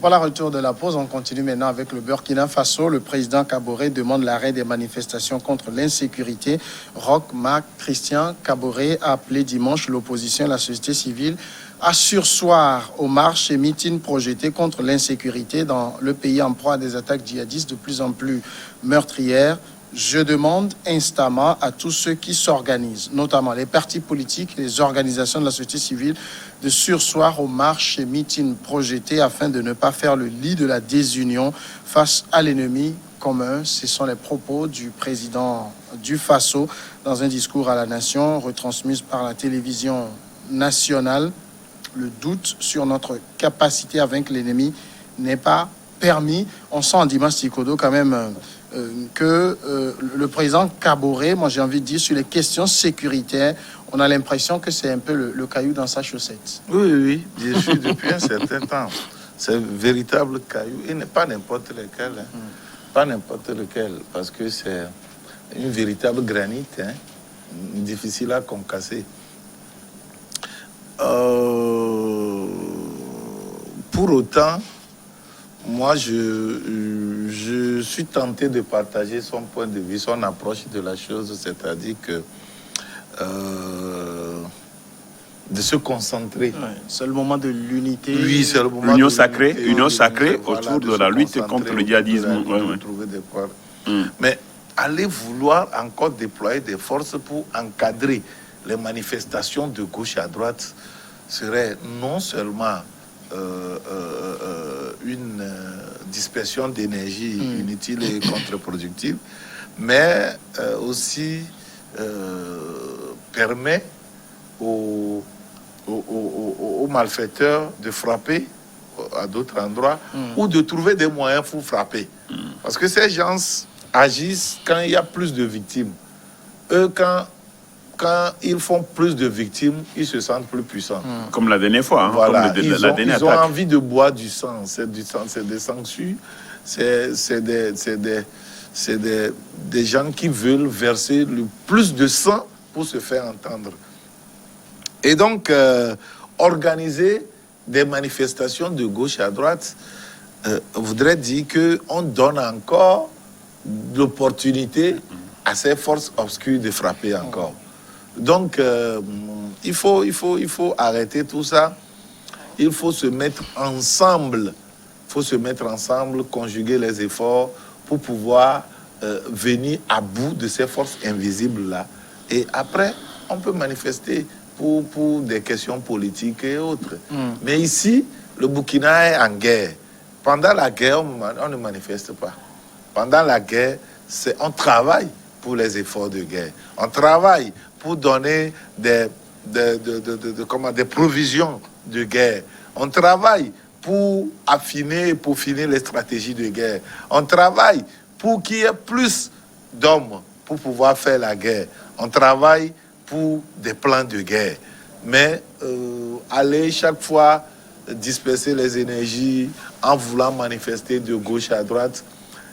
Voilà, retour de la pause. On continue maintenant avec le Burkina Faso. Le président Kaboré demande l'arrêt des manifestations contre l'insécurité. Roch Marc Christian Kaboré a appelé dimanche l'opposition et la société civile à surseoir aux marches et meetings projetés contre l'insécurité dans le pays en proie à des attaques djihadistes de plus en plus meurtrières. Je demande instamment à tous ceux qui s'organisent, notamment les partis politiques et les organisations de la société civile, de surseoir aux marches et meetings projetés afin de ne pas faire le lit de la désunion face à l'ennemi commun. Ce sont les propos du président du Faso dans un discours à la nation retransmis par la télévision nationale. Le doute sur notre capacité à vaincre l'ennemi n'est pas permis. On sent en Dimas Tikodo quand même que le président Kaboré, moi j'ai envie de dire, sur les questions sécuritaires, on a l'impression que c'est un peu le caillou dans sa chaussette. Oui, je suis depuis un certain temps. C'est un véritable caillou, et pas n'importe lequel. Pas n'importe lequel, parce que c'est une véritable granit, difficile à concasser. Pour autant, moi, je suis tenté de partager son point de vue, son approche de la chose, c'est-à-dire que de se concentrer. Ouais, c'est le moment de l'unité. Oui, c'est le moment Union de sacrée, l'unité, union sacrée voilà, autour de la lutte contre le djihadisme. Trouver des points. Mais aller vouloir encore déployer des forces pour encadrer les manifestations de gauche à droite serait non seulement une dispersion d'énergie inutile et contre-productive, mais aussi permet aux malfaiteurs de frapper à d'autres endroits ou de trouver des moyens pour frapper. Parce que ces gens agissent quand il y a plus de victimes. Eux, quand ils font plus de victimes, ils se sentent plus puissants. Comme la dernière fois, voilà. comme Ils dernière ont attaque. envie de boire du sang. C'est du sang, c'est des sangsues. C'est des gens qui veulent verser le plus de sang pour se faire entendre. Et donc, organiser des manifestations de gauche à droite voudrait dire qu'on donne encore l'opportunité à ces forces obscures de frapper encore. Donc, il faut arrêter tout ça. Il faut se mettre ensemble. Conjuguer les efforts pour pouvoir venir à bout de ces forces invisibles-là. Et après, on peut manifester pour des questions politiques et autres. Mais ici, le Burkina est en guerre. Pendant la guerre, on ne manifeste pas. Pendant la guerre, on travaille pour les efforts de guerre. On travaille pour donner des provisions de guerre. On travaille pour affiner et peaufiner les stratégies de guerre. On travaille pour qu'il y ait plus d'hommes pour pouvoir faire la guerre. On travaille pour des plans de guerre. Mais aller chaque fois disperser les énergies en voulant manifester de gauche à droite,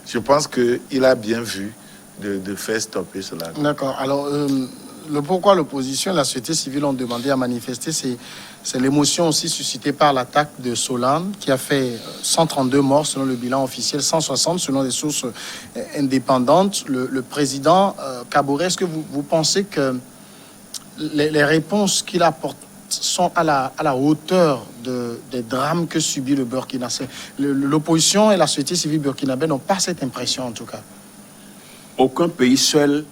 je pense qu'il a bien vu de faire stopper cela. D'accord. Alors, pourquoi l'opposition et la société civile ont demandé à manifester, c'est l'émotion aussi suscitée par l'attaque de Solane qui a fait 132 morts selon le bilan officiel, 160 selon des sources indépendantes. Le président Kaboré, est-ce que vous pensez que les réponses qu'il apporte sont à la hauteur des drames que subit le Burkina? L'opposition et la société civile burkinabé n'ont pas cette impression en tout cas. Aucun pays seul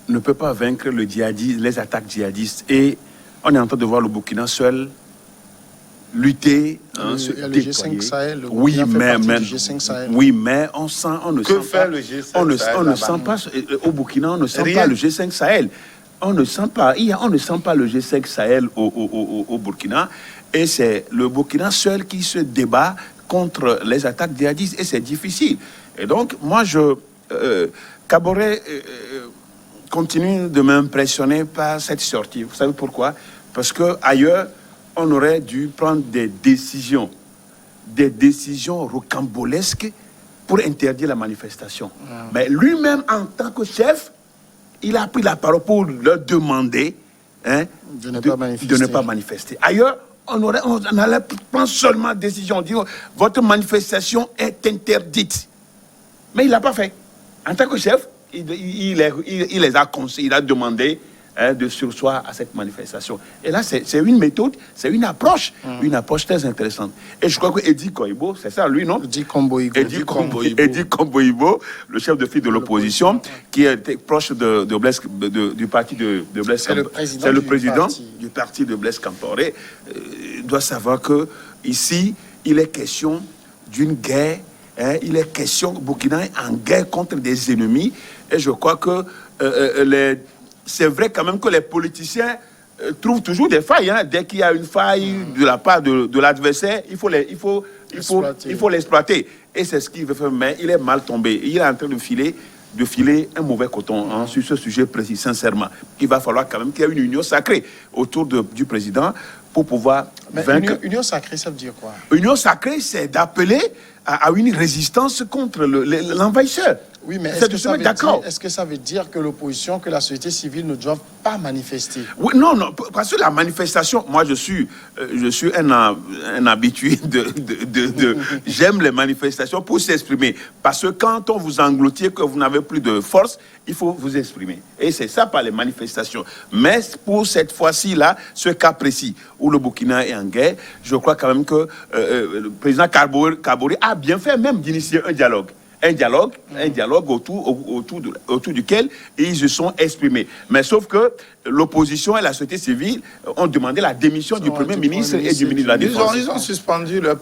ne peut pas vaincre le djihadisme, les attaques djihadistes. Et on est en train de voir le Burkina seul lutter, se le déployer. G5 Sahel, le Oui, Burkina fait mais, partie du G5 Sahel. oui, mais on ne sent pas. Le G5 on ne Sahel sent pas au Burkina, on ne sent Rien. pas le G5 Sahel. On ne sent pas le G5 Sahel au Burkina. Et c'est le Burkina seul qui se débat contre les attaques djihadistes. Et c'est difficile. Et donc, moi, Kaboré continue de m'impressionner par cette sortie. Vous savez pourquoi? Parce qu'ailleurs, on aurait dû prendre des décisions rocambolesques pour interdire la manifestation. Mais lui-même, en tant que chef, il a pris la parole pour leur demander de ne pas manifester. Ailleurs, on allait prendre seulement décision, dire votre manifestation est interdite. Mais il l'a pas fait. En tant que chef, il les a conseillés, il a demandé de sursoir à cette manifestation. Et là, c'est une méthode, c'est une approche très intéressante. Et je crois que Eddie Koibo, c'est ça, lui, non? Eddie Komboigo. Eddie Komboibo, le chef de file de l'opposition, qui était proche du parti de Blaise Compaoré. C'est le président du parti de Blaise Compaoré. Doit savoir que ici, il est question d'une guerre. Il est question que Burkina est en guerre contre des ennemis. Et je crois que c'est vrai quand même que les politiciens trouvent toujours des failles. Dès qu'il y a une faille de la part de l'adversaire, il faut l'exploiter. Et c'est ce qu'il veut faire. Mais il est mal tombé. Il est en train de filer un mauvais coton sur ce sujet précis, sincèrement. Il va falloir quand même qu'il y ait une union sacrée autour du président pour pouvoir vaincre. Union sacrée, ça veut dire quoi? Union sacrée, c'est d'appeler à une résistance contre l'envahisseur. Oui, mais est-ce que ça veut dire que l'opposition, que la société civile ne doivent pas manifester? Oui, non, parce que la manifestation, moi je suis un habitué j'aime les manifestations pour s'exprimer. Parce que quand on vous engloutit, que vous n'avez plus de force, il faut vous exprimer. Et c'est ça par les manifestations. Mais pour cette fois-ci, là, ce cas précis, où le Burkina est en guerre, je crois quand même que le président Kaboré a bien fait même d'initier un dialogue. Un dialogue autour duquel ils se sont exprimés. Mais sauf que l'opposition et la société civile ont demandé la démission du Premier ministre et du ministre de la Défense. Ils ont suspendu leur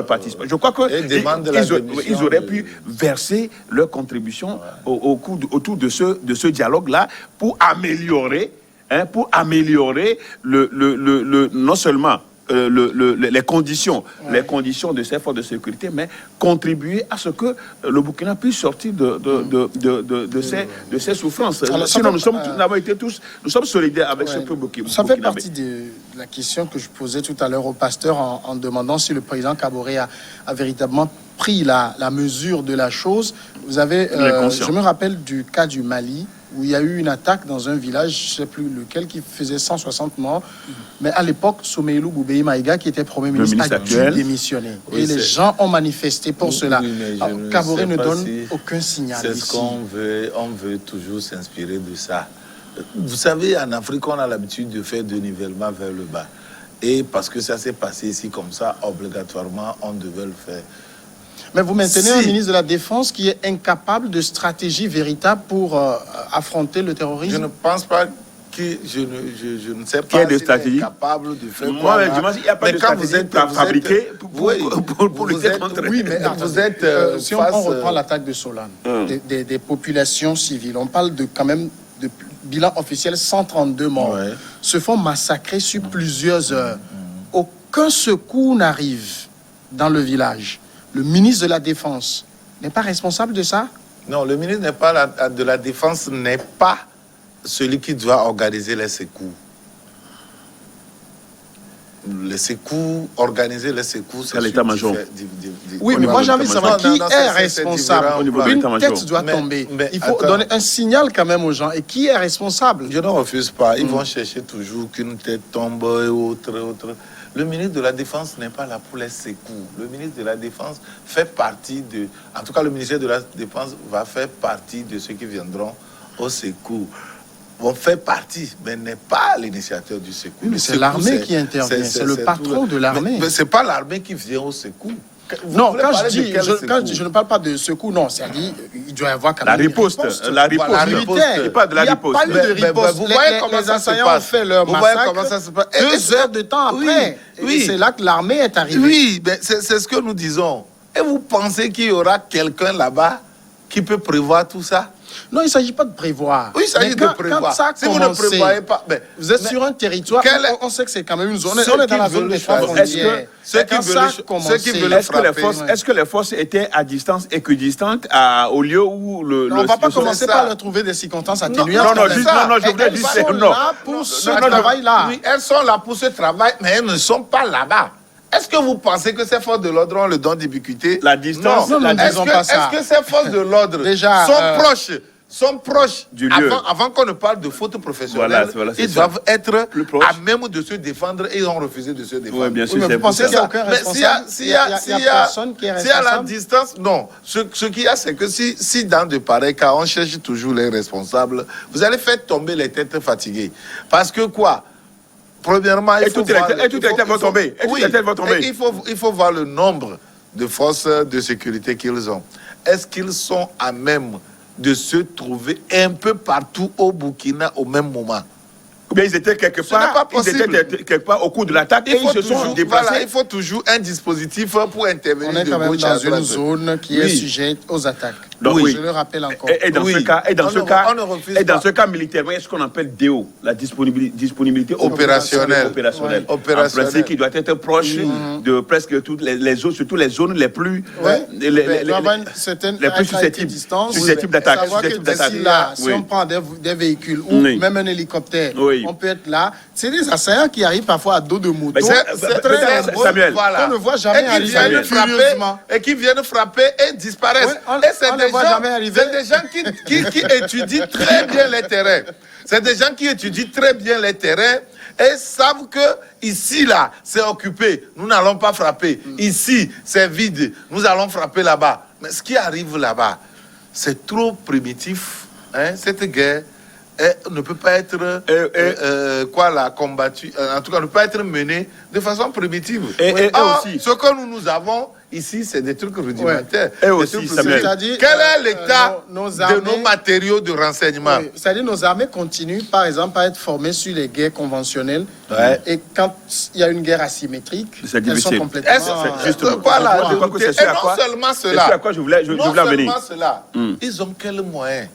participation. Je crois qu'ils auraient pu verser leur contribution autour de ce dialogue-là pour améliorer non seulement les conditions de ces forces de sécurité, mais contribuer à ce que le Burkina puisse sortir de ces souffrances. Alors, sinon, nous sommes solidaires avec ce peuple burkinabé. Ça fait partie de la question que je posais tout à l'heure au pasteur en demandant si le président Kaboré a véritablement pris la mesure de la chose. Vous avez, je me rappelle du cas du Mali, où il y a eu une attaque dans un village, je ne sais plus lequel, qui faisait 160 morts. Mais à l'époque, Soumeilou Boubéi Maïga, qui était Premier ministre, a dû démissionner. Oui, et les gens ont manifesté pour cela. Kaboré ne donne aucun signal. C'est ce qu'on veut. On veut toujours s'inspirer de ça. Vous savez, en Afrique, on a l'habitude de faire de nivellement vers le bas. Et parce que ça s'est passé ici comme ça, obligatoirement, on devait le faire. Mais vous maintenez un ministre de la Défense qui est incapable de stratégie véritable pour affronter le terrorisme? Je ne pense pas que... Je ne sais pas s'il est capable de faire quoi. Moi, je pense qu'il n'y a pas de stratégie fabriquée pour lutter contre... Oui, mais vous êtes... si on reprend l'attaque de Solane, des populations civiles, on parle quand même de bilan officiel 132 morts, se font massacrer sur plusieurs heures. Aucun secours n'arrive dans le village. Le ministre de la Défense n'est pas responsable de ça? Non, le ministre de la Défense n'est pas celui qui doit organiser les secours. Organiser les secours, c'est l'état-major. Oui, mais moi j'ai envie de savoir qui est responsable. Une tête doit tomber. Il faut donner un signal quand même aux gens. Et qui est responsable? Je ne refuse pas. Ils vont chercher toujours qu'une tête tombe et autre. Le ministre de la Défense n'est pas là pour les secours. Le ministre de la Défense fait partie de... En tout cas, le ministère de la Défense va faire partie de ceux qui viendront au secours. Vont faire partie, mais n'est pas l'initiateur du secours. Oui, mais c'est l'armée qui intervient. C'est le patron de l'armée. Mais ce n'est pas l'armée qui vient au secours. Non, quand je ne parle pas de secours, non, c'est-à-dire il doit y avoir quand même la riposte. Il parle de la riposte. Il n'y a pas eu de riposte. Vous voyez comment ça se passe. ont fait leur massacre 2 heures de temps après. Oui. C'est là que l'armée est arrivée. Oui, mais c'est ce que nous disons. Et vous pensez qu'il y aura quelqu'un là-bas qui peut prévoir tout ça? Non, il ne s'agit pas de prévoir. Oui, il s'agit de prévoir. Quand ça a si vous ne prévoyez pas... vous êtes sur un territoire, on sait que c'est quand même une zone... On est dans la zone des frontières. Est-ce que les forces étaient à distance équidistantes au lieu où le... On ne va pas commencer par leur trouver des circonstances atténuantes. Non, je voulais dire... Elles sont là pour ce travail-là. Oui, elles sont là pour ce travail, mais elles ne sont pas là-bas. Est-ce que vous pensez que ces forces de l'ordre ont le don d'ubiquité? La distance, non, ne disons pas ça. Est-ce que ces forces de l'ordre sont proches sont proches. Du lieu. Avant qu'on ne parle de faute professionnelle, Voilà, c'est ils ça. doivent être Plus proches. à même de se défendre et ils ont refusé de se défendre. Oui, bien sûr, Oui, mais c'est vous pensez pour qu'il n'y a ça. aucun Mais responsable? s'il y a personne qui est s'il y a la responsable? distance, non. Ce qu'il y a, c'est que si dans de pareils cas, on cherche toujours les responsables, vous allez faire tomber les têtes fatiguées. Parce que quoi? Premièrement, il Et faut toutes les voir... têtes- et toutes les têtes vont tomber. Et toutes les têtes vont tomber. Et il faut voir le nombre de forces de sécurité qu'ils ont. Est-ce qu'ils sont à même de se trouver un peu partout au Burkina au même moment? Ou bien ils étaient quelque Ce n'est pas part, ils possible. étaient quelque part au cours de l'attaque et ils se sont déplacés. Voilà, il faut toujours un dispositif pour intervenir. On est de quand même gauche à dans une droite. zone qui est Oui. sujette aux attaques. Donc, Oui, oui. je le rappelle encore. Et dans Oui. ce cas, On ne refuse pas. ce cas militairement, il y a ce qu'on appelle DO, la disponibilité Opérationnelle. opérationnelle. Ouais. Opérationnelle. En principe, qui doit être proche de presque toutes les zones, surtout les zones les plus, Ouais. les doit avoir une certaine les plus actualité distance. susceptibles d'attaque. Savoir que susceptibles d'attaque. d'ici là, si Oui. on prend des véhicules ou Oui. même un hélicoptère, Oui. on peut être là. C'est des assaillants qui arrivent parfois à dos de moto. Mais C'est très très nombreux, Samuel. qu'on ne voit jamais et qui arriver. viennent Curieusement. frapper et qui viennent frapper et disparaissent. Ouais, on- et c'est on des les voit gens, jamais arriver. c'est des gens qui étudient très bien les terrains. C'est des gens qui étudient très bien les terrains et savent que ici là c'est occupé, nous n'allons pas frapper. Ici c'est vide, nous allons frapper là-bas. Mais ce qui arrive là-bas, c'est trop primitif. Hein? Cette guerre ne peut pas être combattue, en tout cas ne peut pas être menée de façon primitive. Et Or, aussi. ce que nous avons ici, c'est des trucs rudimentaires. Et Des aussi, trucs Samuel. C'est-à-dire, Quel est l'état nos de armées- nos matériaux de renseignement? Oui, c'est-à-dire nos armées continuent, par exemple, à être formées sur les guerres conventionnelles. Ouais. Et quand il y a une guerre asymétrique, C'est elles sont difficile. complètement... Est-ce justement. voilà, Je crois que c'est et ce à non quoi- seulement c'est cela. ce à quoi je voulais en Non venir. seulement cela. Hmm. Ils ont quels moyens?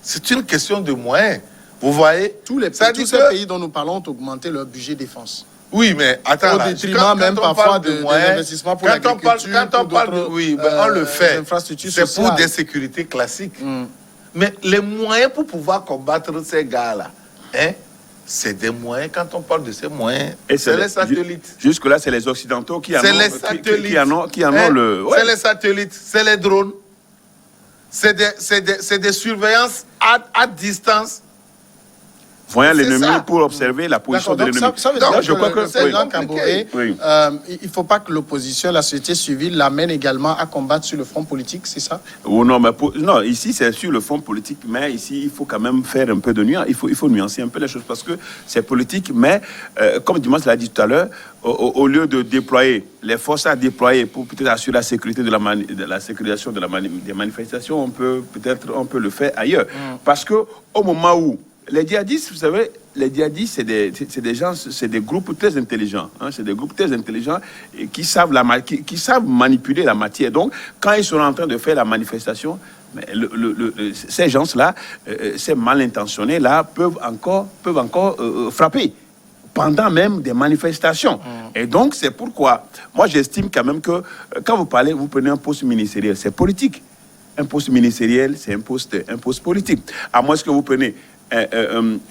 C'est une question de moyens. Vous voyez? Tous Ça tous dit ces que- pays dont nous parlons ont augmenté leur budget défense. Oui, mais attends, Au là, détriment même on parfois parle des moyens, investissements pour quand on parle, l'agriculture, quand on pour parle de, d'autres, oui, ben, on le fait. infrastructures C'est pour sociales. des sécurités classiques. Mais les moyens pour pouvoir combattre ces gars-là, hein, c'est des moyens. Quand on parle de ces moyens, Et c'est les satellites. Jusque-là, c'est les Occidentaux qui en C'est ont, les qui satellites. en ont Hein, le. Ouais. C'est les satellites, c'est les drones. C'est des surveillances à distance. Voyant C'est l'ennemi ça. pour observer la position D'accord, de donc l'ennemi. ça veut Donc, dire je crois que le président oui. Kaboré, Oui. il ne faut pas que l'opposition, la société civile l'amène également à combattre sur le front politique, c'est ça? Ou non, mais non, ici c'est sur le fond politique, mais ici il faut quand même faire un peu de nuance. Il faut nuancer un peu les choses parce que c'est politique, mais comme Dimanche l'a dit tout à l'heure, au lieu de déployer les forces à déployer pour peut-être assurer la sécurité de la sécurisation des manifestations, on peut le faire ailleurs. Parce que au moment où les djihadistes, vous savez, les djihadistes, c'est des gens, c'est des groupes très intelligents. Hein, c'est des groupes très intelligents et qui savent manipuler la matière. Donc, quand ils sont en train de faire la manifestation, mais ces gens-là, ces mal intentionnés-là, peuvent encore frapper pendant même des manifestations. Et donc, c'est pourquoi, moi, j'estime quand même que quand vous prenez un poste ministériel, c'est politique. Un poste ministériel, c'est un poste politique. À moins que vous prenez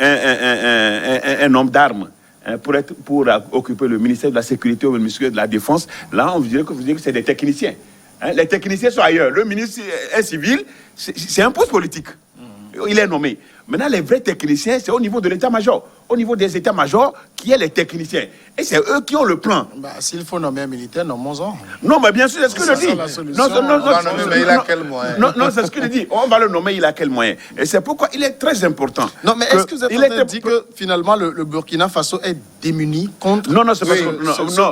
un homme d'armes pour occuper le ministère de la Sécurité ou le ministère de la Défense, là, vous direz que c'est des techniciens. Hein, les techniciens sont ailleurs. Le ministre est civil, c'est un poste politique. Il est nommé. Maintenant, les vrais techniciens, c'est au niveau de l'état-major. Au niveau des états-majors, qui est les techniciens. Et c'est eux qui ont le plan. Bah, s'il faut nommer un militaire, nommons-en. Non, mais bien sûr, c'est ce que C'est je ça, dis. la solution. Mais il a quel moyen? Non, c'est ce que je dis. On va le nommer, il a quel moyen. Et c'est pourquoi il est très important. Non, mais est-ce que vous êtes en train de dire que finalement le Burkina Faso est démuni contre... Non, c'est parce que...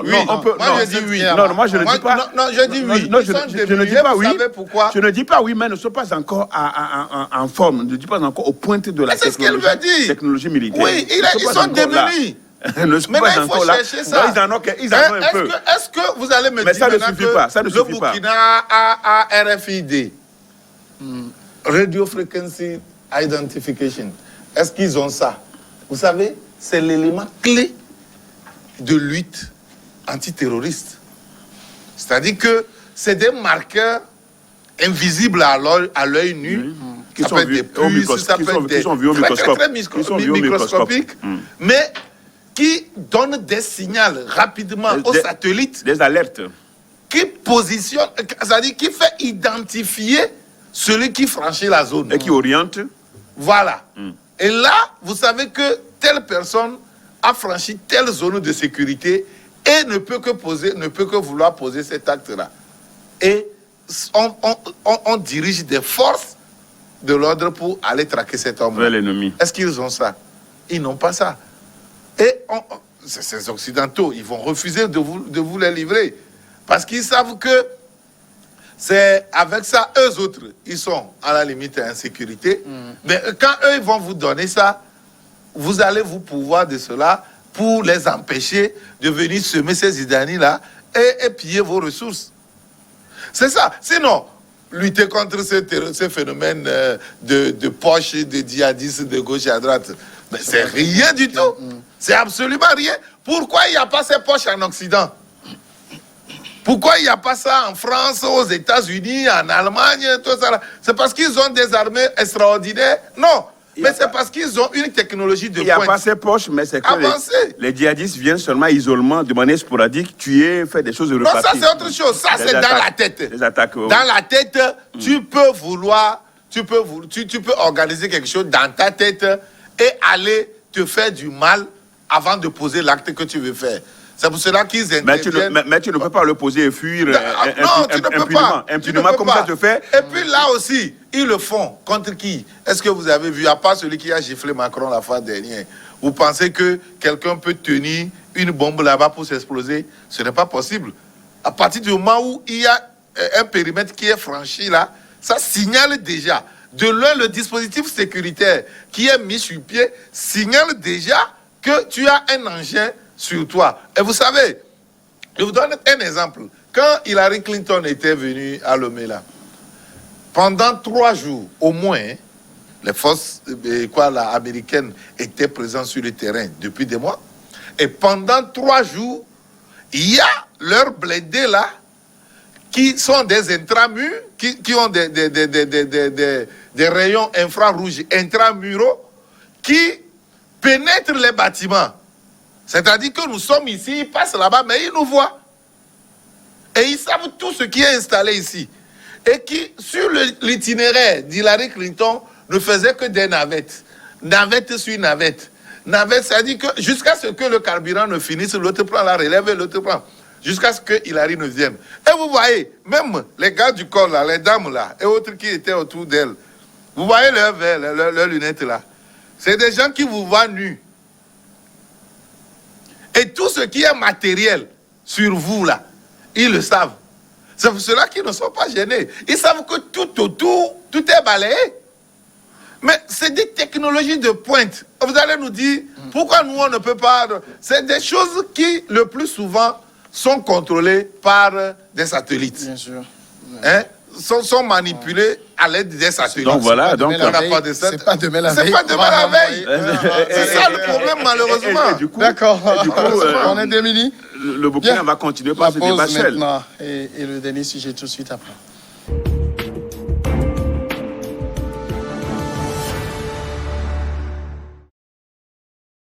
Oui. on peut... Moi, je dis oui. Non, moi, je ne dis pas... Non, je dis oui. Non, Ils sont je ne dis pas oui. Vous savez pourquoi? Je ne dis pas oui, mais ne sont pas encore en forme. Je ne dis pas encore au point de la C'est ce qu'elle veut dire. technologie militaire. Oui, ils sont démunis. Ne sont Mais pas là, il faut encore là. chercher ça. Ils en ont un peu. Est-ce que vous allez me Mais dire ça ne maintenant suffit que pas, ça ne le suffit pas. Burkina a RFID, Radio Frequency Identification. Est-ce qu'ils ont ça? Vous savez, c'est l'élément clé de lutte antiterroriste. C'est-à-dire que c'est des marqueurs invisibles à l'œil nu. Qui Ça sont peut être vus des puces, ça peut être des qui sont vus au microscope. Qui sont vus au microscopiques, mais qui donnent des signaux rapidement aux satellites, Des alertes. qui positionnent, c'est-à-dire qui fait identifier celui qui franchit la zone. Et qui oriente. Voilà. Et là, vous savez que telle personne a franchi telle zone de sécurité et ne peut que vouloir poser cet acte-là. Et on dirige des forces de l'ordre pour aller traquer cet homme. Vers l'ennemi. Est-ce qu'ils ont ça? Ils n'ont pas ça. Et ces Occidentaux, ils vont refuser de vous les livrer. Parce qu'ils savent que c'est avec ça, eux autres, ils sont à la limite en sécurité. Mais quand eux, ils vont vous donner ça, vous allez vous pouvoir de cela pour les empêcher de venir semer ces idanies-là et piller vos ressources. C'est ça. Sinon, lutter contre ce phénomène de poche, de djihadistes de gauche et à droite, mais c'est rien du tout. C'est absolument rien. Pourquoi il n'y a pas ces poches en Occident? Pourquoi il n'y a pas ça en France, aux États-Unis, en Allemagne, tout ça? C'est parce qu'ils ont des armées extraordinaires? Non. Mais c'est parce qu'ils ont une technologie de pointe. Il n'y a pas ces poches, mais c'est que les djihadistes viennent seulement isolement, de manière sporadique, tuer, faire des choses de repartir. Non, ça c'est autre chose. Ça c'est dans la tête. Les attaques. Dans la tête, tu peux vouloir, tu peux organiser quelque chose dans ta tête et aller te faire du mal avant de poser l'acte que tu veux faire. C'est pour cela qu'ils interviennent. Mais tu ne peux pas le poser et fuir non, tu ne peux pas. Impunément, comme ça se fait. Et puis là aussi, ils le font. Contre qui? Est-ce que vous avez vu, à part celui qui a giflé Macron la fois dernière, vous pensez que quelqu'un peut tenir une bombe là-bas pour s'exploser? Ce n'est pas possible. À partir du moment où il y a un périmètre qui est franchi là, ça signale déjà. De l'un, le dispositif sécuritaire qui est mis sur pied signale déjà que tu as un engin sur toi. Et vous savez, je vous donne un exemple. Quand Hillary Clinton était venue à Lomé là, pendant 3 jours au moins, les forces américaines étaient présentes sur le terrain depuis des mois. Et pendant 3 jours, il y a leurs blindés là qui sont des intramurs, qui ont des rayons infrarouges intramuraux qui pénètrent les bâtiments. C'est-à-dire que nous sommes ici, ils passent là-bas, mais ils nous voient. Et ils savent tout ce qui est installé ici. Et qui, sur l'itinéraire d'Hillary Clinton, ne faisait que des navettes. Navette sur navette. Navette, c'est-à-dire que jusqu'à ce que le carburant ne finisse, l'autre prend la relève et l'autre prend. Jusqu'à ce que Hillary ne vienne. Et vous voyez, même les gars du corps là, les dames là, et autres qui étaient autour d'elle, vous voyez leurs lunettes là. C'est des gens qui vous voient nus. Et tout ce qui est matériel sur vous là, ils le savent. C'est pour cela qu'ils ne sont pas gênés. Ils savent que tout autour, tout est balayé. Mais c'est des technologies de pointe. Vous allez nous dire, pourquoi nous on ne peut pas... C'est des choses qui, le plus souvent, sont contrôlées par des satellites. Bien sûr. Hein? Sont manipulés à l'aide des satellites. Donc voilà, donc on n'a pas de ça. C'est pas demain la veille. C'est pas demain la veille. C'est ça le problème, malheureusement. Du coup, D'accord. du coup, On est démunis. le Burkina va continuer par La ce débat pause seul. maintenant et le dernier sujet tout de suite après.